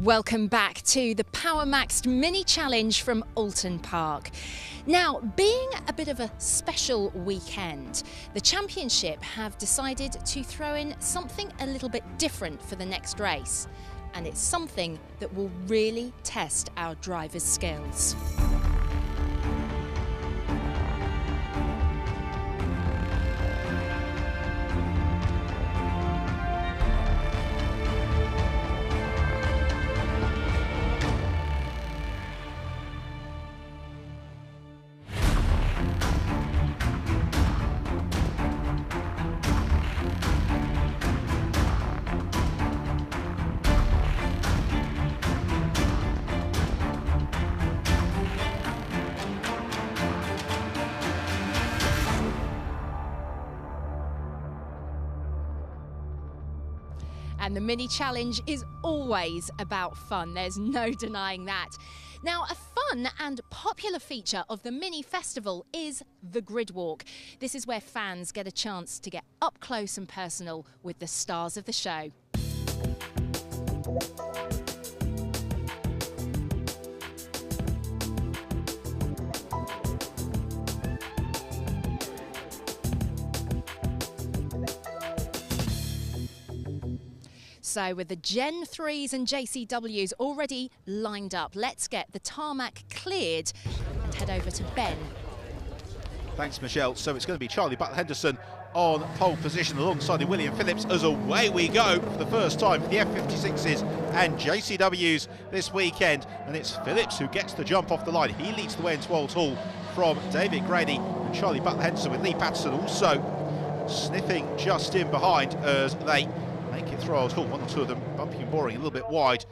Welcome back to the Power Maxed Mini Challenge from Oulton Park. Now, being a bit of a special weekend, the championship have decided to throw in something a little bit different for the next race. And it's something that will really test our drivers' skills. And the mini challenge is always about fun. There's no denying that. Now, a fun and popular feature of the mini festival is the grid walk. This is where fans get a chance to get up close and personal with the stars of the show. So with the Gen 3s and JCWs already lined up, let's get the tarmac cleared and head over to Ben. Thanks, Michelle. So it's going to be Charlie Butler-Henderson on pole position alongside William Phillips as away we go for the first time for the F56s and JCWs this weekend. And it's Phillips who gets the jump off the line. He leads the way into Old Hall from David Grady and Charlie Butler-Henderson with Lee Patterson also sniffing just in behind as they make it through Old Hall. One or two of them bumping and boring a little bit wide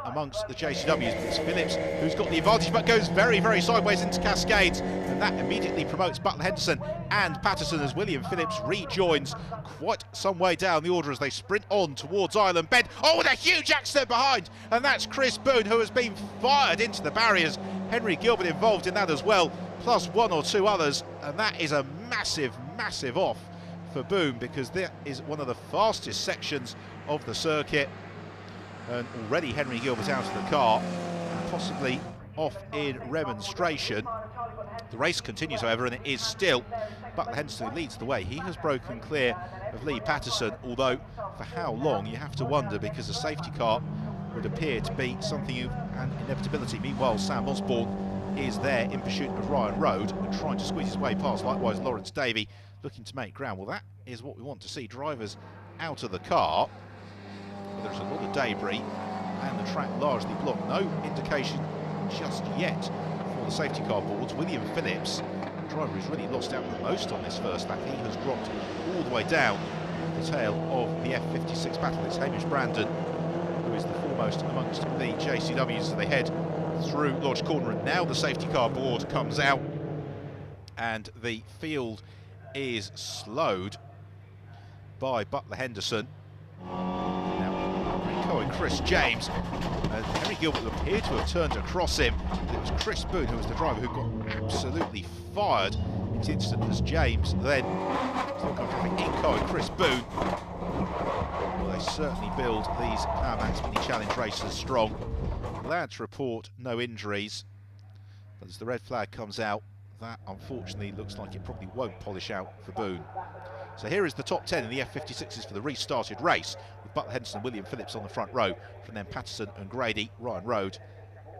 amongst the JCWs, but it's Phillips who's got the advantage but goes very, very sideways into Cascades, and that immediately promotes Butler-Henderson and Patterson as William Phillips rejoins quite some way down the order as they sprint on towards Island Bend. Oh, with a huge accident behind, and that's Chris Boone who has been fired into the barriers. Henry Gilbert involved in that as well, plus one or two others, and that is a massive, massive off for Boone, because that is one of the fastest sections of the circuit, and already Henry Gilbert out of the car and possibly off in remonstration. The race continues, however, and it is still Butler-Henderson who leads the way. He has broken clear of Lee Patterson, although for how long you have to wonder, because the safety car would appear to be something of an inevitability. Meanwhile, Sam Osborne is there in pursuit of Ryan Road and trying to squeeze his way past, likewise Lawrence Davey looking to make ground. Well, that is what we want to see, drivers out of the car. But there's a lot of debris and the track largely blocked. No indication just yet for the safety car boards. William Phillips, the driver who's really lost out the most on this first lap, he has dropped all the way down the tail of the F56 battle. It's Hamish Brandon who is the foremost amongst the JCWs as they head through Lodge Corner, and now the safety car board comes out and the field is slowed by Butler-Henderson. Now Rico and Chris James, and Henry Gilbert appeared to have turned across him. It was Chris Boone who was the driver who got absolutely fired into instant as James then still comes from Inco and Chris Boone. Well, they certainly build these Power Max Mini Challenge races strong. Glad to report no injuries, but as the red flag comes out, that unfortunately looks like it probably won't polish out for Boone. So here is the top 10 in the F56s for the restarted race, with Butler-Henderson and William Phillips on the front row, from then Patterson and Grady, Ryan Road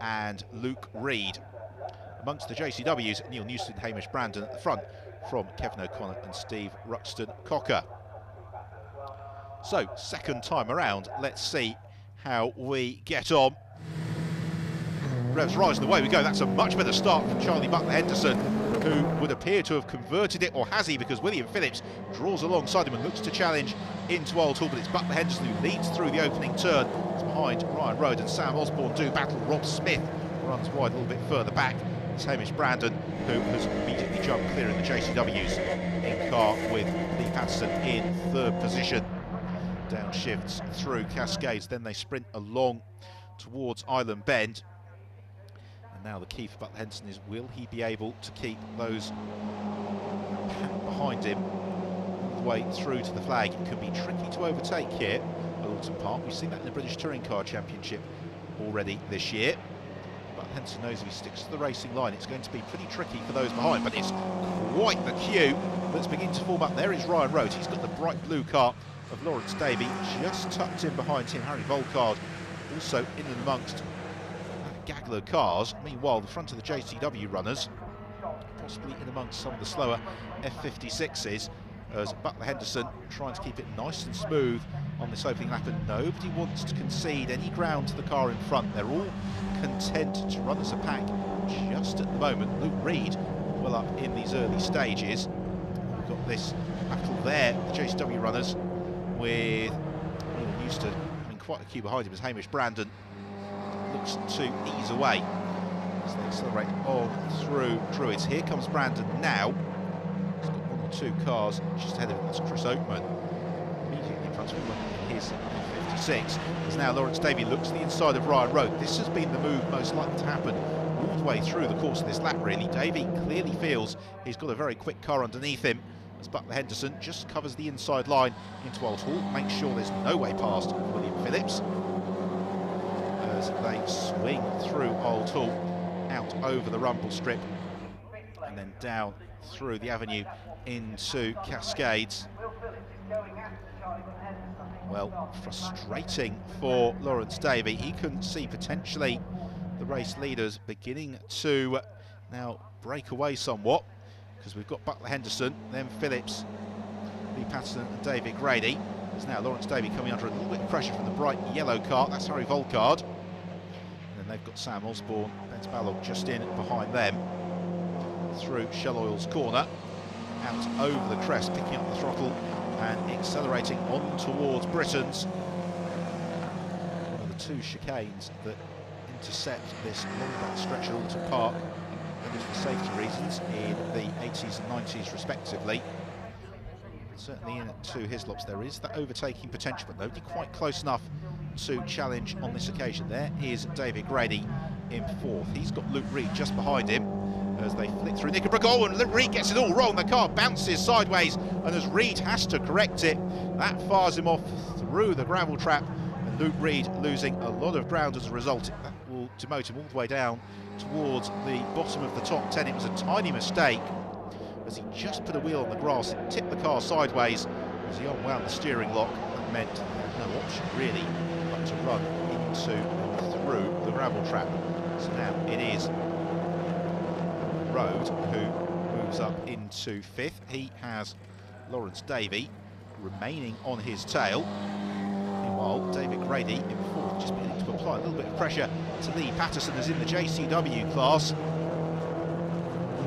and Luke Reed. Amongst the JCWs, Neil Newston and Hamish Brandon at the front, from Kevin O'Connor and Steve Ruxton Cocker. So, second time around, let's see how we get on. Revs rise, and away we go. That's a much better start from Charlie Butler-Henderson, who would appear to have converted it, or has he, because William Phillips draws alongside him and looks to challenge into Old Hall, but it's Butler-Henderson who leads through the opening turn. It's behind Ryan Road and Sam Osborne do battle. Rob Smith runs wide a little bit further back. It's Hamish Brandon who has immediately jumped clear in the JCWs, in car with Lee Patterson in third position. Downshifts through Cascades, then they sprint along towards Island Bend. And now the key for Butler-Henderson is, will he be able to keep those behind him all the way through to the flag? It could be tricky to overtake here at Oulton Park. We've seen that in the British Touring Car Championship already this year. But Henderson knows if he sticks to the racing line, it's going to be pretty tricky for those behind. But it's quite the queue that's beginning to form up. There is Ryan Rhodes. He's got the bright blue car of Lawrence Davey just tucked in behind him. Harry Volkard also in and amongst a gaggle of cars. Meanwhile, the front of the JCW runners, possibly in amongst some of the slower F56s, as Butler Henderson trying to keep it nice and smooth on this opening lap, and nobody wants to concede any ground to the car in front. They're all content to run as a pack just at the moment. Luke Reed well up in these early stages. We've got this battle there, the JCW runners, with Neil Newsted having quite a queue behind him as Hamish Brandon looks to ease away as they accelerate on through Druids. Here comes Brandon now. He's got one or two cars just ahead of him. That's Chris Oakman immediately in front of him in his 56. As now Lawrence Davey looks to the inside of Ryan Road. This has been the move most likely to happen all the way through the course of this lap, really. Davey clearly feels he's got a very quick car underneath him, as Butler Henderson just covers the inside line into Oulton, makes sure there's no way past William Phillips as they swing through Oulton, out over the rumble strip and then down through the avenue into Cascades. Well, frustrating for Lawrence Davey. He couldn't see potentially the race leaders beginning to now break away somewhat, because we've got Butler Henderson, then Phillips, Lee Patterson and David Grady. There's now Lawrence Davey coming under a little bit of pressure from the bright yellow car. That's Harry Volkard. And then they've got Sam Osborne, Ben Ballog just in behind them. Through Shell Oil's corner, out over the crest, picking up the throttle and accelerating on towards Britain's. One of the two chicanes that intercept this long back stretch at Oulton Park, and for safety reasons in the 80s and 90s respectively. Certainly in two Hislops there is that overtaking potential, but nobody quite close enough to challenge on this occasion. There is David Grady in fourth. He's got Luke Reed just behind him as they flick through Knickerbock. Oh, and Luke Reed gets it all wrong. The car bounces sideways, and as Reed has to correct it, that fires him off through the gravel trap, and Luke Reed losing a lot of ground as a result. That will demote him all the way down towards the bottom of the top 10. It was a tiny mistake as he just put a wheel on the grass and tipped the car sideways as he unwound the steering lock. That meant no option really but to run into and through the gravel trap. So now it is Road who moves up into fifth. He has Lawrence Davey remaining on his tail. Meanwhile, David Grady in fourth, just beginning to apply a little bit of pressure to Lee Patterson as in the JCW class.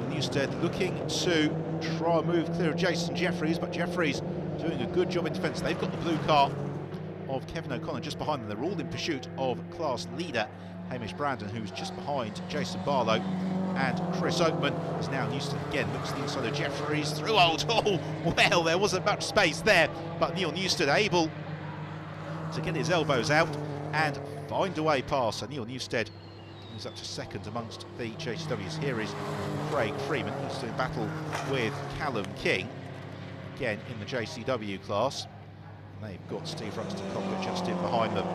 Newstead looking to try and move clear of Jason Jeffries, but Jeffries doing a good job in defence. They've got the blue car of Kevin O'Connor just behind them. They're all in pursuit of class leader Hamish Brandon, who's just behind Jason Barlow, and Chris Oakman is now Newstead again, looks to the inside of Jeffries through Oulton. Well, there wasn't much space there, but Neil Newstead able to get his elbows out and find a way past. So Neil Newstead is up to second amongst the JCWs. Here is Craig Freeman, who's doing battle with Callum King, again in the JCW class. And they've got Steve Ruxton Cockett just in behind them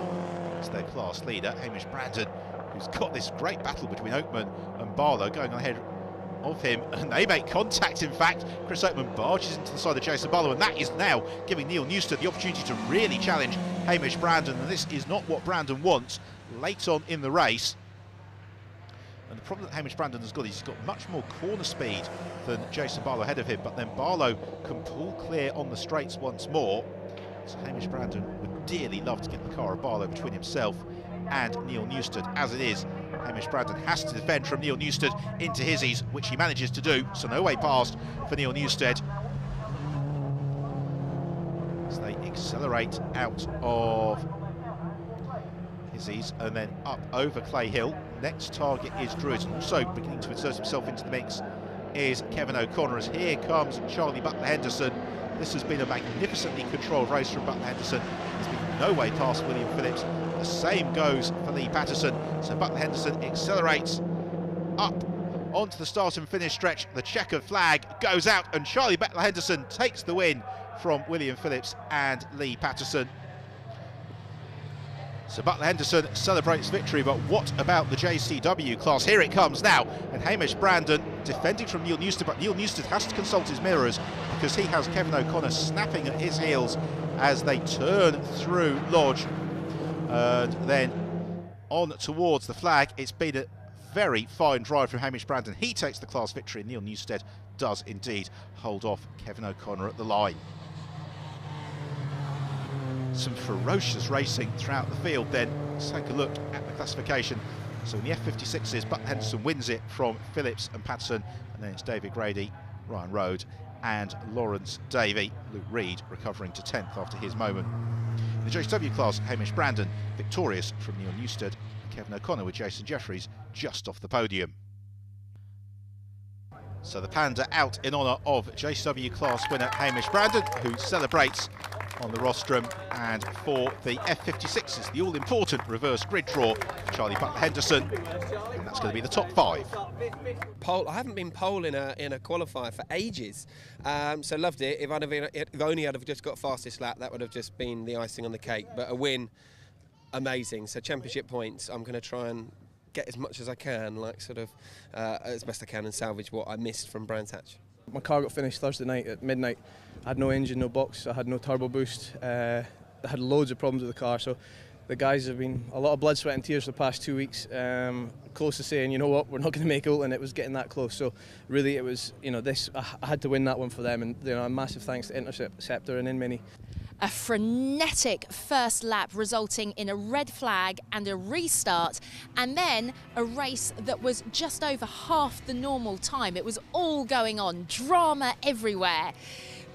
as their class leader. Hamish Brandon, who's got this great battle between Oakman and Barlow going on ahead of him, and they make contact. In fact, Chris Oakman barges into the side of Jason Barlow, and that is now giving Neil Newstead the opportunity to really challenge Hamish Brandon, and this is not what Brandon wants late on in the race. And the problem that Hamish Brandon has got is he's got much more corner speed than Jason Barlow ahead of him, but then Barlow can pull clear on the straights once more. So Hamish Brandon would dearly love to get the car of Barlow between himself and Neil Newstead. As it is, Hamish Brandon has to defend from Neil Newstead into Hizzies, which he manages to do, so no way past for Neil Newstead as they accelerate out of Hizzies and then up over Clay Hill. Next target is Druids, and also beginning to insert himself into the mix is Kevin O'Connor, as here comes Charlie Butler Henderson. This has been a magnificently controlled race from Butler Henderson. There's been no way past William Phillips. The same goes for Lee Patterson. So Butler Henderson accelerates up onto the start and finish stretch. The checkered flag goes out, and Charlie Butler Henderson takes the win from William Phillips and Lee Patterson. So Butler Henderson celebrates victory, but what about the JCW class? Here it comes now, and Hamish Brandon defending from Neil Newstead, but Neil Newstead has to consult his mirrors because he has Kevin O'Connor snapping at his heels as they turn through Lodge. And then on towards the flag. It's been a very fine drive from Hamish Brandon. He takes the class victory. Neil Newstead does indeed hold off Kevin O'Connor at the line. Some ferocious racing throughout the field then. Let's take a look at the classification. So in the F56s, Butler Henderson wins it from Phillips and Patterson, and then it's David Grady, Ryan Rode and Lawrence Davey. Luke Reed recovering to 10th after his moment. In the JCW class, Hamish Brandon victorious from Neil Newstead, and Kevin O'Connor with Jason Jeffries just off the podium. So the Panda out in honour of JCW class winner Hamish Brandon, who celebrates on the rostrum. And for the F56s, the all-important reverse grid draw, Charlie Butler Henderson, and that's going to be the top 5. Pole, I haven't been pole in a qualifier for ages, so loved it. If only I'd have just got fastest lap, that would have just been the icing on the cake. But a win, amazing. So championship points, I'm going to try and get as much as I can, like sort of as best I can, and salvage what I missed from Brands Hatch. My car got finished Thursday night at midnight. I had no engine, no box, I had no turbo boost. I had loads of problems with the car, so the guys have been a lot of blood, sweat and tears for the past 2 weeks. Close to saying, you know what, we're not going to make Oulton. It was getting that close. So really it was, you know, I had to win that one for them, and you know, a massive thanks to Interceptor and Inmini. A frenetic first lap resulting in a red flag and a restart, and then a race that was just over half the normal time. It was all going on, drama everywhere.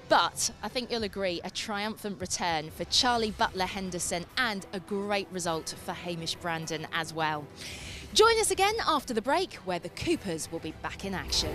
But I think you'll agree, a triumphant return for Charlie Butler Henderson and a great result for Hamish Brandon as well. Join us again after the break, where the Coopers will be back in action.